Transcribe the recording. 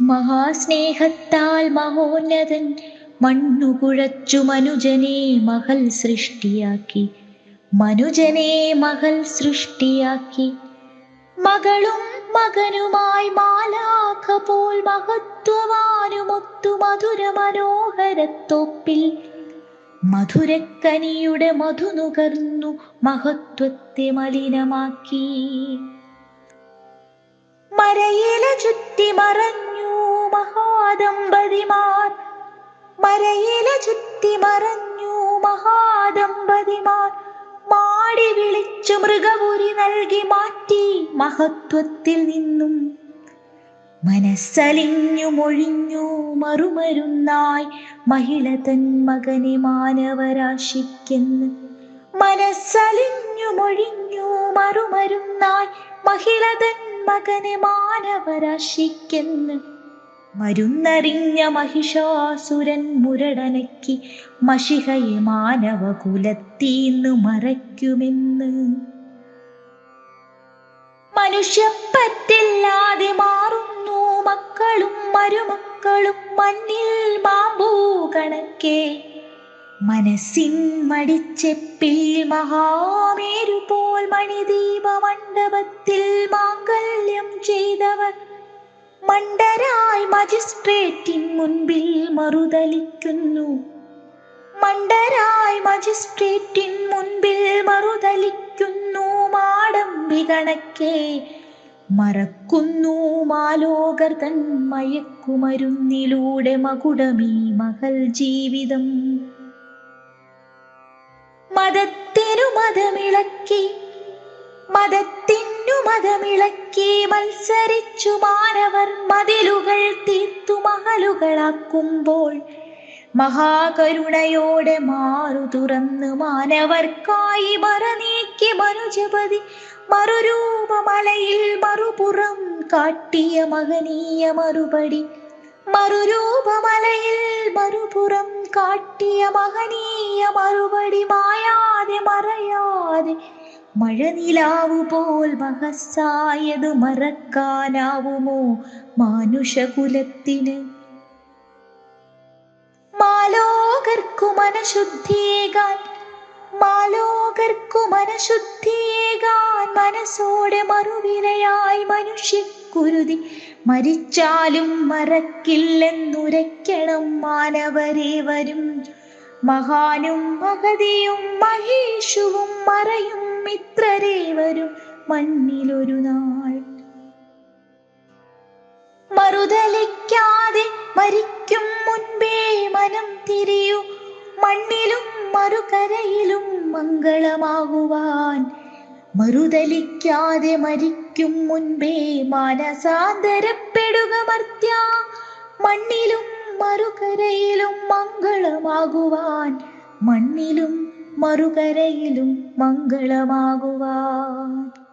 മഹാസ്നേഹത്താൽ മഹോന്നതൻ മണ്ണുകുഴച്ചു മനുജനെ മഹൽ സൃഷ്ടിയാക്കി. മനുജനെ മഹൽ സൃഷ്ടിയാക്കി. മകളും മകനുമായി മാലാഖ പോൽ മഹത്വവാനുമൊത്തു മധുര മനോഹരത്തോപ്പിൽ മധുരക്കനിയുടെ മധു നുകർന്നു മഹത്വത്തെ മലിനമാക്കി. മരയില ചുറ്റി മറഞ്ഞു മഹാദമ്പതിമാർ. മരയില ചുറ്റി മറഞ്ഞു മഹാദമ്പതിമാർ. മാടി വിളിച്ചു മൃഗപുരി നൽകി മാറ്റി മഹത്വത്തിൽ നിന്നും. മനസ്സലിഞ്ഞു മൊഴിഞ്ഞു മറുമരുന്നായി മഹിള തൻ മകനെ മാനവരാശിക്കെന്ന്. മനസ്സലിഞ്ഞു മൊഴിഞ്ഞു മറുമരുന്നായി മഹിള തൻ മകനെ മാനവരാശിക്കെന്ന്. മരുന്നറിഞ്ഞ മഹിഷാസുരൻ മുരടനക്കി മഷിഹയെ മാനവകുലത്തീന്നു മറയ്ക്കുമെന്ന്. മനുഷ്യപ്പറ്റില്ലാതെ മാറുന്നു മക്കളും മരുമക്കളും മണ്ണിൽ മാമ്പൂ കണക്കെ. മനസ്സിൻ മടിച്ചെപ്പിൽ മഹാമേരു പോൽ മണിദീപ മണ്ഡപത്തിൽ മാംഗല്യം ചെയ്തവർ മണ്ടരായി മജിസ്ട്രേറ്റിൻ മുൻപിൽ മറുതലിക്കുന്നു. മണ്ടരായി മജിസ്ട്രേറ്റിൻ മുൻപിൽ മറുതലിക്കുന്നു. മാടമ്പി കണക്കെ മറക്കുന്നു മാലോകർ തൻ മയക്കുമരുന്നിലൂടെ മകുടമീ മഹൽ ജീവിതം. മതത്തിനു മതമിളക്കി മതത്തിനു മതമിളക്കി മത്സരിച്ചു മാനവർ മതിലുകൾ തീർത്തു മഹലുകളാക്കുമ്പോൾ മഹാകരുണയോടെ മാറു തുറന്ന് മാനവർക്കായി മറനീക്കി മനുജപതി മറുരൂപമലയിൽ മറുപുറം കാട്ടിയ മഹനീയ മറുപടി. മറുരൂപമലയിൽ മറുപുറം കാട്ടിയ മഹനീയ മറുപടി. മായാതെ മറയാതെ മഴനിലാവു പോൽ മഹസ്സായത് മറക്കാനാവുമോ മാനുഷകുലത്തിന്? മാലോകർക്കു മനഃശുദ്ധിയേകാൻ മാലോകർക്കു മനഃശുദ്ധിയേകാൻ മനസ്സോടെ മറുവിലയായി മനുഷ്യക്കുരുതി മരിച്ചാലും മറക്കില്ലെന്നുരയ്ക്കണം മാനവരേവരും. മഹാനും മഹതിയും മഹേഷുവും മറയും മിത്രരേവരും മണ്ണിലൊരു നാൾ. മറുതലിക്കാതെ മരിക്കും മുൻപേ മനം തിരിയൂ. മണ്ണിലും മറുകരയിലും മംഗളമാകുവാൻ. മറുതലിക്കാതെ മരിക്കും മുൻപേ മാനസാന്തരപ്പെടുക മർത്യ. മണ്ണിലും മറുകരയിലും മംഗളമാകുവാൻ. മണ്ണിലും മറുകരയിലും മംഗളമാകുവാൻ.